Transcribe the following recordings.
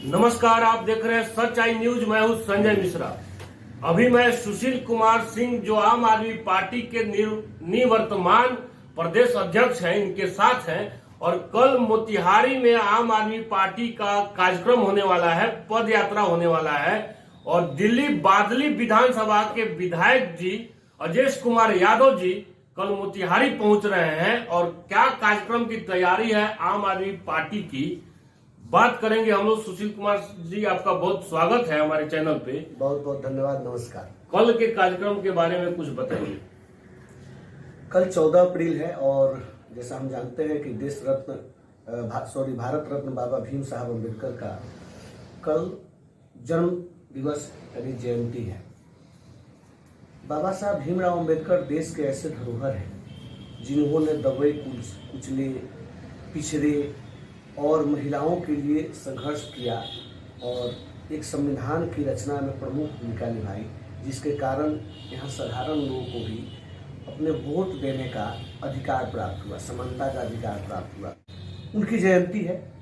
नमस्कार, आप देख रहे हैं सच आई न्यूज। मैं हूं संजय मिश्रा। अभी मैं सुशील कुमार सिंह जो आम आदमी पार्टी के निवर्तमान प्रदेश अध्यक्ष हैं, इनके साथ हैं और कल मोतिहारी में आम आदमी पार्टी का कार्यक्रम होने वाला है, पद यात्रा होने वाला है और दिल्ली बादली विधानसभा के विधायक जी अजय कुमार यादव जी कल मोतिहारी पहुंच रहे हैं और क्या कार्यक्रम की तैयारी है आम आदमी पार्टी की बात करेंगे हम लोग। सुशील कुमार जी, आपका बहुत स्वागत है हमारे चैनल पे। बहुत बहुत धन्यवाद, नमस्कार। कल के कार्यक्रम के बारे में कुछ बताइए। कल 14 अप्रैल है और जैसा हम जानते हैं कि भारत रत्न बाबा भीम साहब अम्बेडकर का कल जन्म दिवस यानी जयंती है। बाबा साहब भीमराव अम्बेडकर देश के ऐसे धरोहर हैं जिन्होंने दबे कुचले पिछड़े और महिलाओं के लिए संघर्ष किया और एक संविधान की रचना में प्रमुख भूमिका निभाई, जिसके कारण यहाँ साधारण लोगों को भी अपने वोट देने का अधिकार प्राप्त हुआ, समानता का अधिकार प्राप्त हुआ। उनकी जयंती है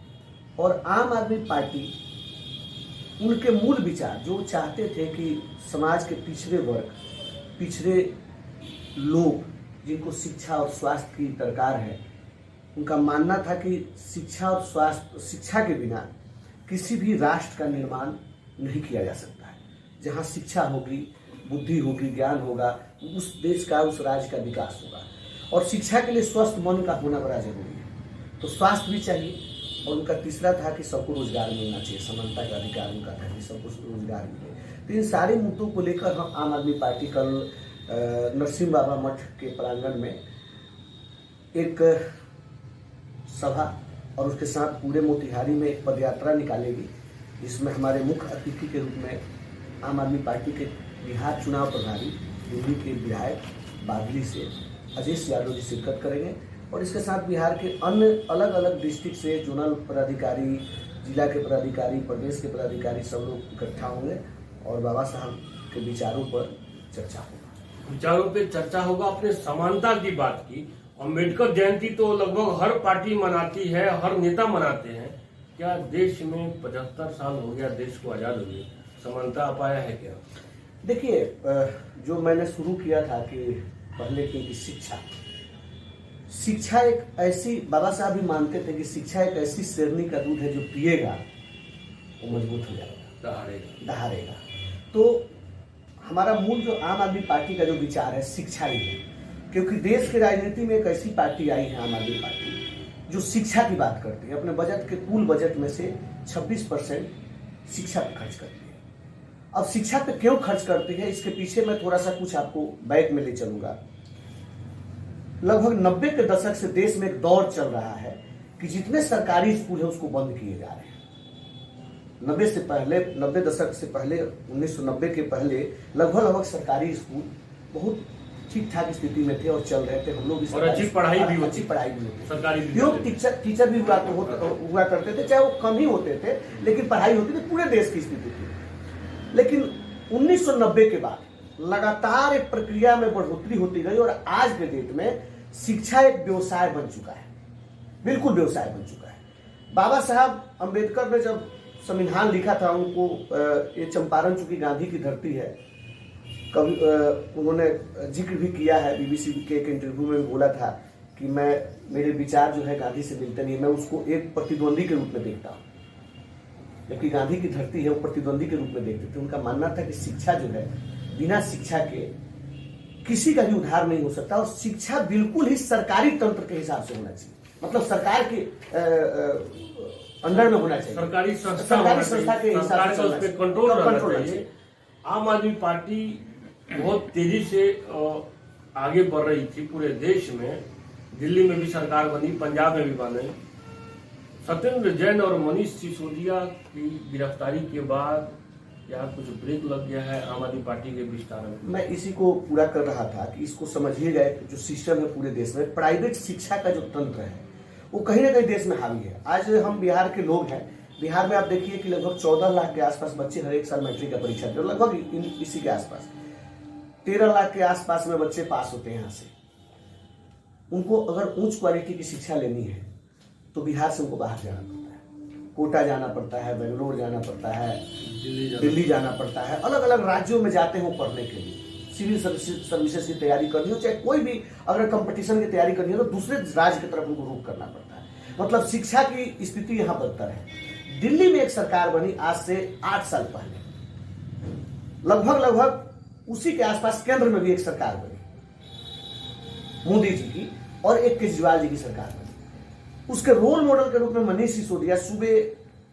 और आम आदमी पार्टी उनके मूल विचार जो चाहते थे कि समाज के पिछड़े वर्ग, पिछड़े लोग जिनको शिक्षा और स्वास्थ्य की दरकार है, उनका मानना था कि शिक्षा और स्वास्थ्य, शिक्षा के बिना किसी भी राष्ट्र का निर्माण नहीं किया जा सकता है। जहाँ शिक्षा होगी, बुद्धि होगी, ज्ञान होगा, उस देश का, उस राज्य का विकास होगा। और शिक्षा के लिए स्वस्थ मन का होना बड़ा जरूरी है, तो स्वास्थ्य भी चाहिए। और उनका तीसरा था कि सबको रोजगार मिलना चाहिए, समानता का अधिकार उनका था कि सबको रोजगार मिले। तो इन सारे मुद्दों को लेकर हम आम आदमी पार्टी कल नरसिंह बाबा मठ के प्रांगण में एक सभा और उसके साथ पूरे मोतिहारी में एक पदयात्रा निकालेगी, जिसमें हमारे मुख्य अतिथि के रूप में आम आदमी पार्टी के बिहार चुनाव प्रभारी, दिल्ली के विधायक बादली से अजय यादव जी शिरकत करेंगे। और इसके साथ बिहार के अन्य अलग अलग डिस्ट्रिक्ट से जोनल पदाधिकारी, जिला के पदाधिकारी, प्रदेश के पदाधिकारी सब लोग इकट्ठा होंगे और बाबा साहब के विचारों पर चर्चा होगा। विचारों पे चर्चा होगा। आपने समानता की बात की, अम्बेडकर जयंती तो लगभग हर पार्टी मनाती है, हर नेता मनाते हैं। क्या देश में 75 साल हो गया देश को आजाद हुए, समानता आ पाया है क्या? देखिए, जो मैंने शुरू किया था कि पहले की शिक्षा एक ऐसी, बाबा साहब भी मानते थे कि शिक्षा एक ऐसी शेरनी का दूध है जो पिएगा वो मजबूत हो जाएगा, दहाड़ेगा। तो हमारा मूल जो आम आदमी पार्टी का जो विचार है शिक्षा ही है, क्योंकि देश की राजनीति में एक ऐसी पार्टी आई है आम आदमी पार्टी जो शिक्षा की बात करती है। अपने बजट के कुल बजट में से 26% शिक्षा पे खर्च करती है। अब शिक्षा पे क्यों खर्च करती है, इसके पीछे मैं थोड़ा सा कुछ आपको बैक में ले चलूंगा। लगभग 90 के दशक से देश में एक दौर चल रहा है कि जितने सरकारी स्कूल है उसको बंद किए जा रहे हैं। 90 दशक से पहले, 1990 के पहले लगभग सरकारी स्कूल बहुत ठीक ठाक स्थिति में थे और चल रहे थे। हम लोग भी अच्छी पढ़ाई भी होती, सरकारी टीचर भी हुआ करते थे, चाहे वो कम ही होते थे, लेकिन पढ़ाई होती थी, पूरे देश की स्थिति थी। लेकिन 1990 के बाद लगातार एक प्रक्रिया में बढ़ोतरी होती गई और आज के डेट में शिक्षा एक व्यवसाय बन चुका है, बिल्कुल व्यवसाय बन चुका है। बाबा साहब अम्बेडकर ने जब संविधान लिखा था, उनको ये चंपारण चूंकि गांधी की धरती है, कभी उन्होंने जिक्र भी किया है, बीबीसी के एक इंटरव्यू में बोला था कि मेरे विचार जो है गांधी से मिलते नहीं, मैं उसको एक प्रतिद्वंदी के रूप में देखता हूँ। जबकि गांधी की धरती है वो प्रतिद्वंदी के रूप में देखते थे। उनका मानना था कि शिक्षा जो है बिना शिक्षा के किसी का भी उद्धार नहीं हो सकता और शिक्षा बिल्कुल ही सरकारी तंत्र के हिसाब से होना चाहिए, मतलब सरकार के अंडर में होना चाहिए, सरकारी संस्था के हिसाब से कंट्रोल रहना चाहिए। आम आदमी पार्टी बहुत तेजी से आगे बढ़ रही थी पूरे देश में। दिल्ली में भी सरकार बनी, पंजाब में भी बनी। सत्येंद्र जैन और मनीष सिसोदिया की गिरफ्तारी के बाद यहाँ कुछ ब्रेक लग गया है आम आदमी पार्टी के विस्तार में। मैं इसी को पूरा कर रहा था कि इसको समझिएगा, जो सिस्टम है पूरे देश में, प्राइवेट शिक्षा का जो तंत्र है वो कहीं ना कहीं देश में हावी है। आज हम बिहार के लोग हैं, बिहार में आप देखिए कि लगभग 14 लाख के आसपास बच्चे हर एक साल मैट्रिक का परीक्षा देते हैं, लगभग इसी के आसपास 13 लाख के आसपास में बच्चे पास होते हैं यहाँ से। उनको अगर उच्च क्वालिटी की शिक्षा लेनी है तो बिहार से उनको बाहर जाना पड़ता है। कोटा जाना पड़ता है, बेंगलोर जाना पड़ता है, दिल्ली जाना पड़ता है, अलग अलग राज्यों में जाते हैं पढ़ने के लिए। सिविल सर्विसेज की तैयारी करनी हो, चाहे कोई भी अगर कंपटीशन की तैयारी करनी हो तो दूसरे राज्य की तरफ उनको रुख करना पड़ता है। मतलब शिक्षा की स्थिति यहाँ बदतर है। दिल्ली में एक सरकार बनी आज से 8 साल पहले, लगभग उसी के आसपास केंद्र में भी एक सरकार बनी मोदी जी की, और एक केजरीवाल जी की सरकार बनी। उसके रोल मॉडल के रूप में मनीष सिसोदिया सुबह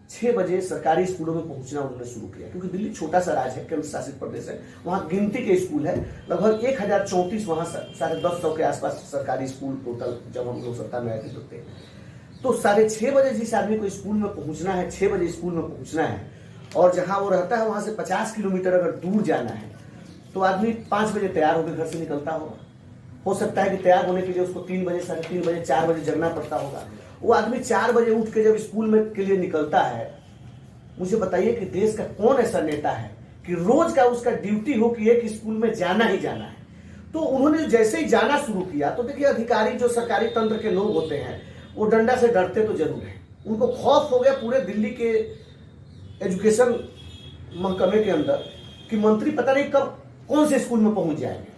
6 बजे सरकारी स्कूलों में पहुंचना उन्होंने शुरू किया, क्योंकि दिल्ली छोटा सा राज्य है, केंद्र शासित प्रदेश है, वहां गिनती के स्कूल है लगभग 1034, वहां 1050 के आसपास सरकारी स्कूल टोटल जब हम लोग सत्ता में आए थे। तो 6:30 बजे जिस आदमी को स्कूल में पहुंचना है, 6 बजे स्कूल में पहुंचना है, और जहां वो रहता है वहां से 50 किलोमीटर अगर दूर जाना है, तो आदमी 5 बजे तैयार होकर घर से निकलता होगा। हो सकता है कि तैयार होने के लिए उसको 3 बजे, 3:30 बजे, 4 बजे जगना पड़ता होगा। वो आदमी 4 बजे उठ के जब स्कूल में के लिए निकलता है, मुझे बताइए कि देश का कौन ऐसा नेता है कि रोज का उसका ड्यूटी हो कि एक स्कूल में जाना ही जाना है। तो उन्होंने जैसे ही जाना शुरू किया तो देखिए, अधिकारी जो सरकारी तंत्र के लोग होते हैं वो डंडा से डरते तो जरूर है। उनको खौफ हो गया पूरे दिल्ली के एजुकेशन महकमे के अंदर कि मंत्री पता नहीं कब कौन से स्कूल में पहुंच जाएंगे,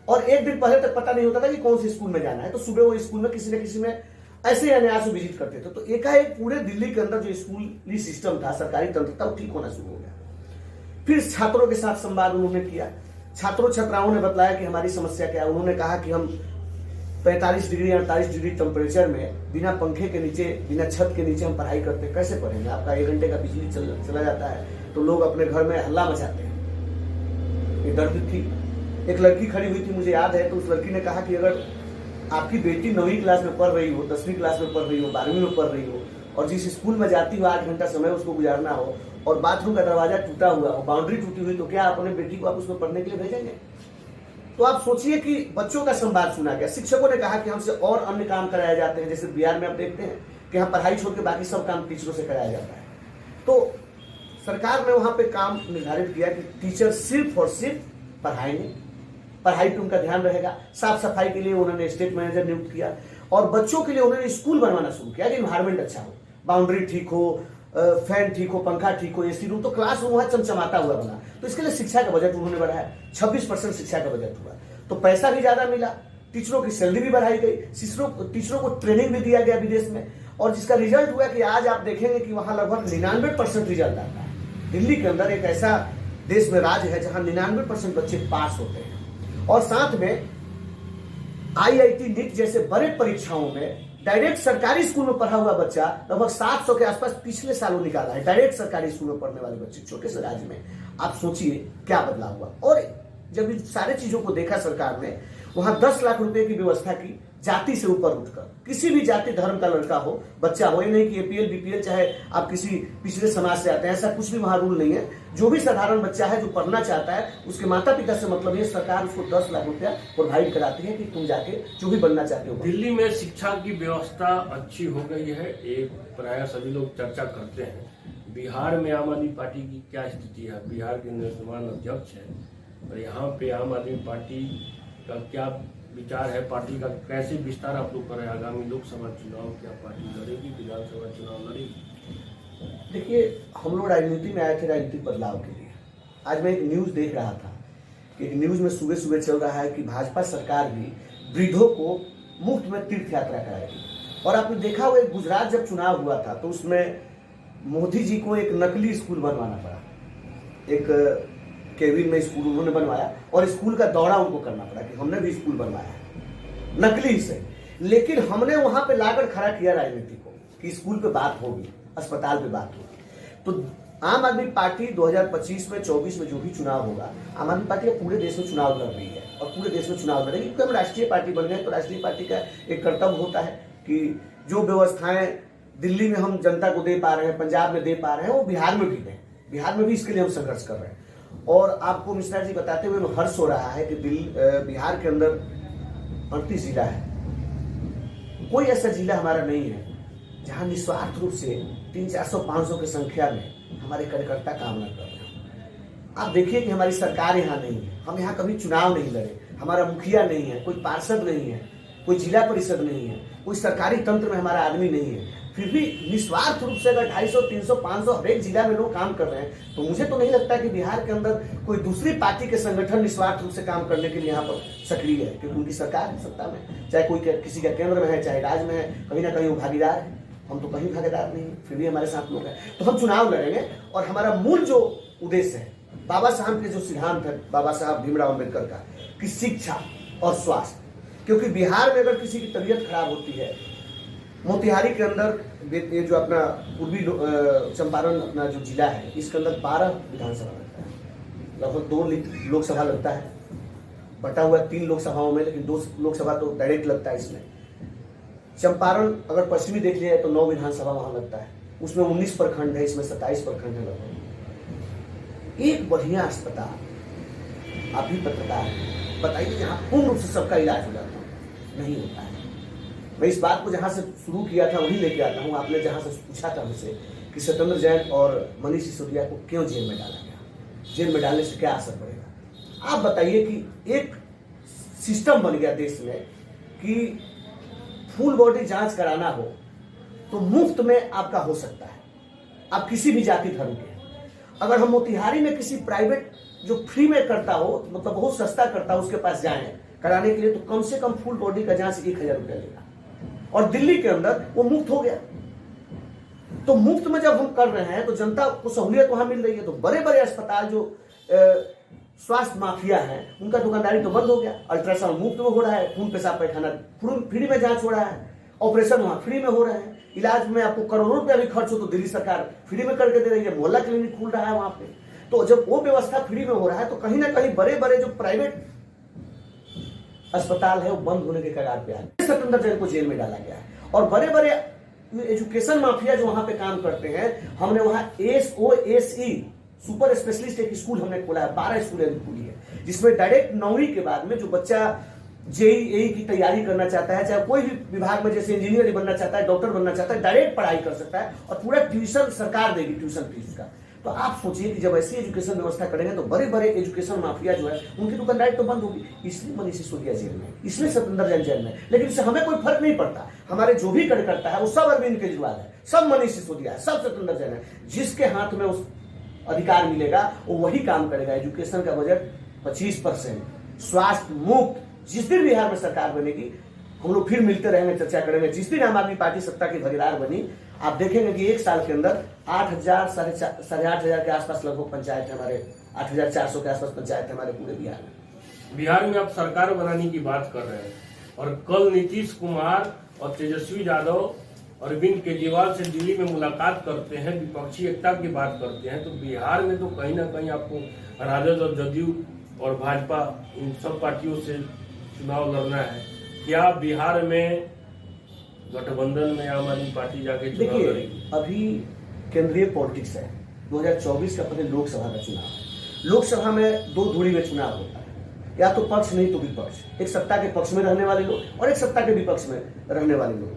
और एक दिन पहले तक पता नहीं होता था कि कौन से स्कूल में जाना है। तो सुबह वो स्कूल में किसी न किसी में ऐसे ही अनायास विजिट करते थे। तो एकाएक पूरे दिल्ली के अंदर जो स्कूली सिस्टम था, सरकारी तंत्र था, वो ठीक होना शुरू हो गया। फिर छात्रों के साथ संवाद उन्होंने किया। छात्रों छात्राओं ने बताया कि हमारी समस्या क्या है। उन्होंने कहा कि हम 45 डिग्री 48 डिग्री टेम्परेचर में बिना पंखे के नीचे, बिना छत के नीचे हम पढ़ाई करते हैं, कैसे पढ़ेंगे? आपका 1 घंटे का बिजली चला जाता है तो लोग अपने घर में हल्ला मचाते हैं। ये दर्द थी। एक लड़की खड़ी हुई थी, मुझे याद है, तो उस लड़की ने कहा कि अगर आपकी बेटी 9वीं क्लास में पढ़ रही हो, 10वीं क्लास में पढ़ रही हो, 12वीं में पढ़ रही हो, और जिस स्कूल में जाती हो 8 घंटा समय उसको गुजारना हो, और बाथरूम का दरवाजा टूटा हुआ हो, बाउंड्री टूटी हुई, तो क्या आप अपने बेटी को आप उसमें पढ़ने के लिए भेजेंगे? तो आप सोचिए कि बच्चों का संवाद सुना गया। शिक्षकों ने कहा कि हमसे और अन्य काम कराए जाते हैं, जैसे बिहार में आप देखते हैं कि यहाँ पढ़ाई छोड़ के बाकी सब काम टीचरों से कराया जाता है। तो सरकार ने वहां पे काम निर्धारित किया कि टीचर सिर्फ और सिर्फ पढ़ाएंगे, पढ़ाई पे उनका ध्यान रहेगा। साफ सफाई के लिए उन्होंने स्टेट मैनेजर नियुक्त किया, और बच्चों के लिए उन्होंने स्कूल बनवाना शुरू किया कि इन्वायरमेंट अच्छा हो, बाउंड्री ठीक हो, फैन ठीक हो, पंखा ठीक हो, एसी रूम, तो क्लास रूम वहां चमचमाता हुआ बना। तो इसके लिए शिक्षा का बजट उन्होंने बढ़ाया, 26% शिक्षा का बजट हुआ, तो पैसा भी ज्यादा मिला, टीचरों की सैलरी भी बढ़ाई गई, टीचरों को ट्रेनिंग भी दिया गया विदेश में, और जिसका रिजल्ट हुआ कि आज आप देखेंगे कि वहां लगभग 99% रिजल्ट आता है। दिल्ली के अंदर एक ऐसा देश में राज्य है जहां 99% बच्चे पास होते हैं, और साथ में IIT नीट जैसे बड़े परीक्षाओं में डायरेक्ट सरकारी स्कूल में पढ़ा हुआ बच्चा लगभग 700 के आसपास पिछले सालों निकाला है, डायरेक्ट सरकारी स्कूल में पढ़ने वाले बच्चे छोटे से राज्य में। आप सोचिए क्या बदलाव हुआ। और जब इन सारे चीजों को देखा सरकार ने, वहां 10 लाख रुपए की व्यवस्था की, जाति से ऊपर उठकर किसी भी जाति धर्म का लड़का हो, बच्चा हो, ये नहीं कि APL BPL चाहे आप किसी पिछले समाज से आते हैं, ऐसा कुछ भी वहां रूल नहीं है। जो भी साधारण बच्चा है जो पढ़ना चाहता है, उसके माता पिता से मतलब ये, सरकार उसको 10 लाख रुपया प्रोवाइड कराती है कि तुम जाके जो भी बनना चाहते हो। दिल्ली में शिक्षा की व्यवस्था अच्छी हो गई है, एक प्राय सभी लोग चर्चा करते हैं। बिहार में आम आदमी पार्टी की क्या स्थिति है? बिहार के निवर्तमान अध्यक्ष है, और यहाँ पे आम आदमी पार्टी का क्या विचार है? पार्टी का कैसे विस्तार आप लोग करें? आगामी लोकसभा चुनाव क्या पार्टी लड़ेगी, विधानसभा चुनाव लड़ेगी? देखिए, हम लोग राजनीति में आए थे राजनीतिक बदलाव के लिए। आज मैं एक न्यूज देख रहा था, एक न्यूज में सुबह सुबह चल रहा है कि भाजपा सरकार भी वृद्धों को मुफ्त में तीर्थ यात्रा कराएगी। और आपने देखा हुआ गुजरात जब चुनाव हुआ था तो उसमें मोदी जी को एक नकली स्कूल बनवाना पड़ा, एक केबिन में स्कूल उन्होंने बनवाया, और स्कूल का दौरा उनको करना पड़ा कि हमने भी स्कूल बनवाया है नकली से। लेकिन हमने वहां पे लाकर खड़ा किया राजनीति को कि स्कूल पे बात होगी, अस्पताल पे बात होगी। तो आम आदमी पार्टी 2025 में 24 में जो भी चुनाव होगा, आम आदमी पार्टी पूरे देश में चुनाव लड़ रही है, और पूरे देश में चुनाव लड़ेगी, क्योंकि हम राष्ट्रीय पार्टी बन गए। तो राष्ट्रीय पार्टी का एक कर्तव्य होता है कि जो व्यवस्थाएं दिल्ली में हम जनता को दे पा रहे हैं, पंजाब में दे पा रहे हैं, वो बिहार में भी दें। बिहार में भी इसके लिए हम संघर्ष कर रहे हैं। और आपको मिश्रा जी बताते हुए हर्ष हो रहा है कि बिहार के अंदर 38 जिला है, कोई ऐसा जिला हमारा नहीं है जहां निस्वार्थ रूप से 300-400-500 की संख्या में हमारे कार्यकर्ता काम न कर रहे हैं। आप देखिए कि हमारी सरकार यहाँ नहीं है, हम यहाँ कभी चुनाव नहीं लड़े, हमारा मुखिया नहीं है, कोई पार्षद नहीं है, कोई जिला परिषद नहीं है, कोई सरकारी तंत्र में हमारा आदमी नहीं है, फिर भी निस्वार्थ रूप से अगर 250, 300, 500 हर एक जिला में लोग काम कर रहे हैं, तो मुझे तो नहीं लगता कि बिहार के अंदर कोई दूसरी पार्टी के संगठन निस्वार्थ रूप से काम करने के लिए यहाँ पर सक्रिय है, क्योंकि उनकी सरकार है सत्ता में, चाहे कोई किसी का केंद्र में है, चाहे राज्य में है, कहीं ना कहीं वो भागीदार है। हम तो कहीं भागीदार नहीं, फिर भी हमारे साथ लोग हैं, तो हम चुनाव लड़ेंगे। और हमारा मूल जो उद्देश्य है, बाबा साहब के जो सिद्धांत है, बाबा साहब भीमराव अम्बेडकर का, कि शिक्षा और स्वास्थ्य, क्योंकि बिहार में अगर किसी की तबीयत खराब होती है, मोतिहारी के अंदर ये जो अपना पूर्वी चंपारण अपना जो जिला है, इसके अंदर 12 विधानसभा लगता है, लगभग 2 लोकसभा लगता है, बटा हुआ 3 लोकसभाओं में, लेकिन 2 लोकसभा तो डायरेक्ट लगता है इसमें। चंपारण अगर पश्चिमी देख लिया तो 9 विधानसभा वहां लगता है, उसमें 19 प्रखंड है, इसमें 27 प्रखंड है लगभग। एक बढ़िया अस्पताल, आप भी पत्रकार बताइए, जहाँ पूर्ण रूप से सबका इलाज हो जाता है, नहीं होता है। मैं इस बात को जहां से शुरू किया था वही लेके आता हूं। आपने जहां से पूछा था मुझसे कि सत्येंद्र जैन और मनीष सिसोदिया को क्यों जेल में डाला गया, जेल में डालने से क्या असर पड़ेगा, आप बताइए। कि एक सिस्टम बन गया देश में कि फुल बॉडी जांच कराना हो तो मुफ्त में आपका हो सकता है, आप किसी भी जाति धर्म के। अगर हम मोतिहारी में किसी प्राइवेट जो फ्री में करता हो, मतलब बहुत सस्ता करता हो, उसके पास जाएं कराने के लिए, तो कम से कम फुल बॉडी का जांच 1000 रुपया लेगा, और दिल्ली के अंदर वो मुफ्त हो गया। तो मुफ्त में जब हम कर रहे हैं तो जनता को सहूलियत वहां मिल रही है। तो बड़े बड़े अस्पताल जो स्वास्थ्य माफिया है, उनका दुकानदारी तो बंद हो गया। अल्ट्रासाउंड मुफ्त में हो रहा है, खून पेशाब पैखाना फ्री में जांच हो रहा है, ऑपरेशन वहां फ्री में हो रहे हैं, इलाज में आपको करोड़ों रुपया भी खर्च हो तो दिल्ली सरकार फ्री में करके दे रही है, मोहल्ला क्लिनिक खुल रहा है वहां पे। तो जब वो व्यवस्था फ्री में हो रहा है, तो कहीं ना कहीं बड़े बड़े जो प्राइवेट अस्पताल है वो बंद होने के कगार पे आ गए। सत्येंद्र जैन को जेल में डाला गया है। और बड़े बड़े एजुकेशन माफिया जो वहां पे काम करते हैं, हमने वहां SOSE सुपर स्पेशलिस्ट एक स्कूल हमने खोला है, 12 स्कूल खुली है, जिसमें डायरेक्ट 9वीं के बाद में जो बच्चा JEE की तैयारी करना चाहता है, चाहे कोई भी विभाग में, जैसे इंजीनियर बनना चाहता है, डॉक्टर बनना चाहता है, डायरेक्ट पढ़ाई कर सकता है, और पूरा ट्यूशन सरकार देगी, ट्यूशन फीस का। तो आप सोचिए कि जब ऐसी एजुकेशन व्यवस्था करेंगे तो बड़े बड़े एजुकेशन माफिया जो है उनकी दुकानदारी तो बंद होगी। इसलिए मनीष सिसोदिया जेल में, इसलिए सत्येंद्र जैन जेल में, लेकिन इससे हमें कोई फर्क नहीं पड़ता। हमारे जो भी कार्यकर्ता है वो सब अरविंद केजरीवाल है, सब मनीष सिसोदिया है, सब सत्येंद्र जैन है। जिसके हाथ में उस अधिकार मिलेगा वो वही काम करेगा। एजुकेशन का बजट 25%, स्वास्थ्य मुफ्त। जिस दिन बिहार में सरकार बनेगी, हम लोग फिर मिलते रहेंगे, चर्चा करेंगे। जिस दिन आम आदमी पार्टी सत्ता की भागीदार बनी, आप देखेंगे कि 1 साल के अंदर 8,000 साढ़े 8,000 के आसपास लगभग पंचायत है हमारे, 8,400 के आसपास पंचायत है हमारे पूरे बिहार में। बिहार में आप सरकार बनाने की बात कर रहे हैं, और कल नीतीश कुमार और तेजस्वी यादव अरविंद केजरीवाल से दिल्ली में मुलाकात करते हैं, विपक्षी एकता की बात करते हैं। तो बिहार में तो कहीं ना कहीं आपको राजद और जदयू और भाजपा, इन सब पार्टियों से चुनाव लड़ना है। क्या बिहार में गठबंधन में आम आदमी पार्टी जाके चुनाव लड़ेगी? अभी केंद्रीय पॉलिटिक्स है, 2024 का पहले लोकसभा का चुनाव है। लोकसभा में 2 धुरी में चुनाव होता है, या तो पक्ष नहीं तो विपक्ष, एक सत्ता के पक्ष में रहने वाले लोग और एक सत्ता के विपक्ष में रहने वाले लोग।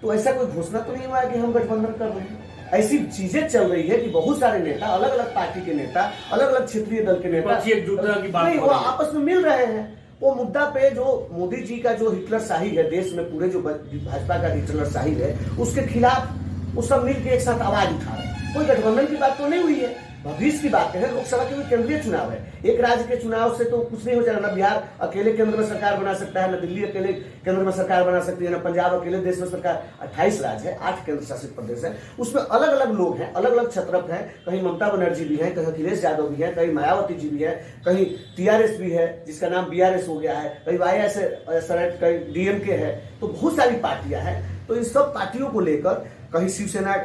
तो ऐसा कोई घोषणा तो नहीं हुआ है कि हम गठबंधन कर रहे हैं। ऐसी चीजें चल रही है कि बहुत सारे नेता, अलग अलग पार्टी के नेता, अलग अलग क्षेत्रीय दल के नेता एकजुटता की बात नहीं, वो आपस में मिल रहे हैं। वो मुद्दा पे जो मोदी जी का जो हिटलर शाही है देश में, पूरे जो भाजपा का हिटलर शाही है, उसके खिलाफ वो सब मिल के एक साथ आवाज उठा रहे हैं। कोई गठबंधन की बात तो नहीं हुई है। भविष्य की बात है, लोकसभा के भी केंद्रीय चुनाव है। एक राज्य के चुनाव से तो कुछ नहीं हो जाएगा। ना बिहार अकेले केंद्र में सरकार बना सकता है, ना दिल्ली अकेले केंद्र में सरकार बना सकती है, ना पंजाब अकेले देश में सरकार। 28 राज्य है, 8 केंद्र शासित प्रदेश है, उसमें अलग अलग लोग हैं, अलग अलग छत्रप हैं। कहीं ममता बनर्जी भी है, कहीं अखिलेश यादव भी है, कहीं मायावती जी भी है, कहीं TRS भी है जिसका नाम BRS हो गया है, कहीं YSS, कहीं DMK है। तो बहुत सारी पार्टियां हैं। तो इन सब पार्टियों को लेकर कहीं शिवसेना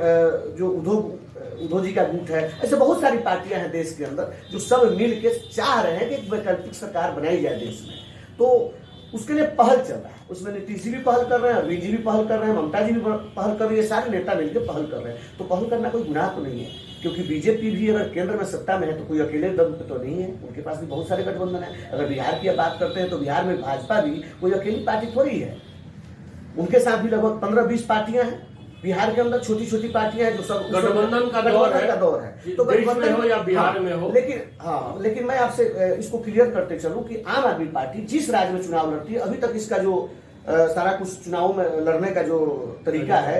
जो उद्धव जी का गुट है, ऐसे बहुत सारी पार्टियां हैं देश के अंदर जो सब मिल के चाह रहे हैं कि एक वैकल्पिक सरकार बनाई जाए देश में। तो उसके लिए पहल चल रहा है, उसमें नीतीश जी भी पहल कर रहे हैं, अरविंद जी भी पहल कर रहे हैं, ममता जी भी पहल कर रही है, सारे नेता मिलकर पहल कर रहे हैं। तो पहल करना कोई गुनाह तो नहीं है, क्योंकि बीजेपी भी अगर केंद्र में सत्ता में है तो कोई अकेले दम पे तो नहीं है, उनके पास भी बहुत सारे गठबंधन है। अगर बिहार की बात करते हैं तो बिहार में भाजपा भी कोई अकेली पार्टी थोड़ी है, उनके साथ भी लगभग 15-20 पार्टियां हैं। बिहार के अंदर छोटी छोटी पार्टियां हैं जो सब गठबंधन का दौर है। तो गठबंधन हो या बिहार में हो, लेकिन मैं आपसे इसको क्लियर करते चलूं कि आम आदमी पार्टी जिस राज्य में चुनाव लड़ती है, अभी तक इसका जो सारा कुछ चुनाव में लड़ने का जो तरीका है,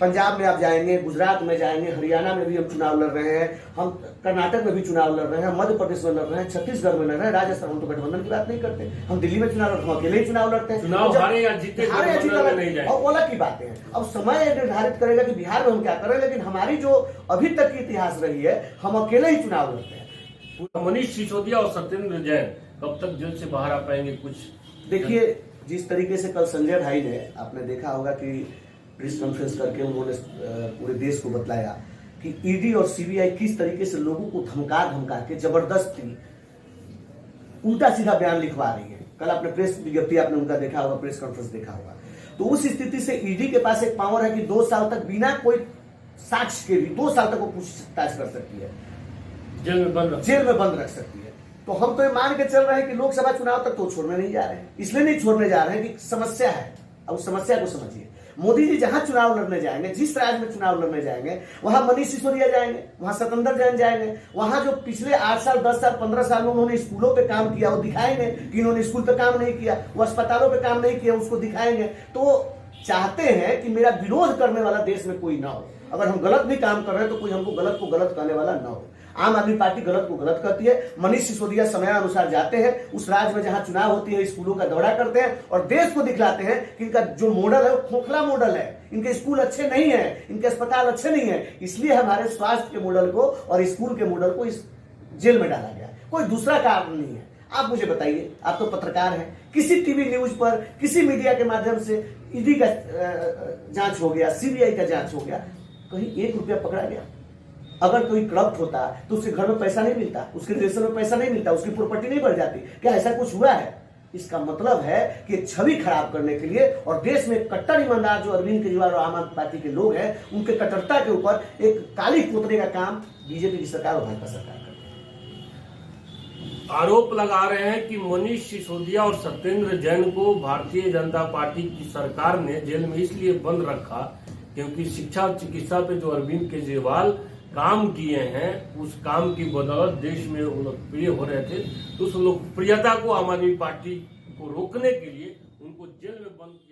पंजाब में आप जाएंगे, गुजरात में जाएंगे, हरियाणा में भी हम चुनाव लड़ रहे हैं, हम कर्नाटक में भी चुनाव लड़ रहे हैं, मध्य प्रदेश में लड़ रहे हैं, छत्तीसगढ़ में लड़ रहे हैं, राजस्थान। हम तो गठबंधन की बात नहीं करते, हम दिल्ली में चुनाव लड़ते हैं, हम अकेले ही चुनाव लड़ते हैं। चुनाव हारे या जीते नहीं जाए, और अलग की बातें हैं। अब समय निर्धारित करेगा कि बिहार में हम क्या करें, लेकिन हमारी जो अभी तक की इतिहास रही है, हम अकेले ही चुनाव लड़ते हैं। मनीष सिसोदिया और सत्येंद्र जैन कब तक जेल से बाहर आ पाएंगे? कुछ देखिए, जिस तरीके से कल संजय भाई ने, आपने देखा होगा कि प्रेस कॉन्फ्रेंस करके उन्होंने पूरे देश को बतलाया कि ईडी और सीबीआई किस तरीके से लोगों को धमका धमका के जबरदस्ती उल्टा सीधा बयान लिखवा रही है। कल आपने प्रेस विज्ञप्ति आपने उनका देखा होगा, प्रेस कॉन्फ्रेंस देखा होगा। तो उस स्थिति से ईडी के पास एक पावर है कि 2 साल तक बिना कोई साक्ष्य के भी 2 साल तक वो पूछताछ कर सकती है, जेल में बंद रख सकती है। तो हम तो ये मान के चल रहे हैं कि लोकसभा चुनाव तक तो छोड़ने नहीं जा रहे हैं। इसलिए नहीं छोड़ने जा रहे हैं कि समस्या है। अब उस समस्या को समझिए। मोदी जी जहां चुनाव लड़ने जाएंगे, जिस राज्य में चुनाव लड़ने जाएंगे, वहां मनीष सिसोदिया जाएंगे, वहां सत्येंद्र जैन जाएंगे, वहां जो पिछले 8 साल 10 साल 15 साल में उन्होंने स्कूलों पे काम किया वो दिखाएंगे कि इन्होंने स्कूल पे काम नहीं किया, वो अस्पतालों पे काम नहीं किया, उसको दिखाएंगे। तो चाहते हैं कि मेरा विरोध करने वाला देश में कोई ना हो। अगर हम गलत भी काम कर रहे हैं तो कोई हमको गलत को गलत कहने वाला ना हो। आम आदमी पार्टी गलत को गलत कहती है। मनीष सिसोदिया समयानुसार जाते हैं उस राज्य में जहां चुनाव होती है, स्कूलों का दौरा करते हैं और देश को दिखलाते हैं कि इनका जो मॉडल है वो खोखला मॉडल है, इनके स्कूल अच्छे नहीं है, इनके अस्पताल अच्छे नहीं है, इसलिए हमारे स्वास्थ्य के मॉडल को और स्कूल के मॉडल को इस जेल में डाला गया। कोई दूसरा कारण नहीं है। आप मुझे बताइए, आप तो पत्रकार हैं, किसी टीवी न्यूज पर किसी मीडिया के माध्यम से ईडी का जांच हो गया, सीबीआई का जांच हो गया, कहीं 1 रुपया पकड़ा गया? अगर कोई करप्ट होता तो उसके घर में पैसा नहीं मिलता, उसके रिलेशन में पैसा नहीं मिलता, उसकी प्रॉपर्टी नहीं बढ़ जाती? क्या ऐसा कुछ हुआ है? इसका मतलब है कि छवि खराब करने के लिए और देश में कट्टर ईमानदार जो अरविंद केजरीवाल और आम आदमी पार्टी के लोग हैं, उनके कट्टरता के ऊपर एक काली पोतने का काम बीजेपी की सरकार और भाजपा सरकार कर रही है। आरोप लगा रहे हैं कि मनीष सिसोदिया और सत्येंद्र जैन को भारतीय जनता पार्टी की सरकार ने जेल में इसलिए बंद रखा क्योंकि शिक्षा और चिकित्सा पे जो अरविंद केजरीवाल काम किए हैं, उस काम की बदौलत देश में लोकप्रिय हो रहे थे। तो उस लोकप्रियता को आम आदमी पार्टी को रोकने के लिए उनको जेल में बंद किया।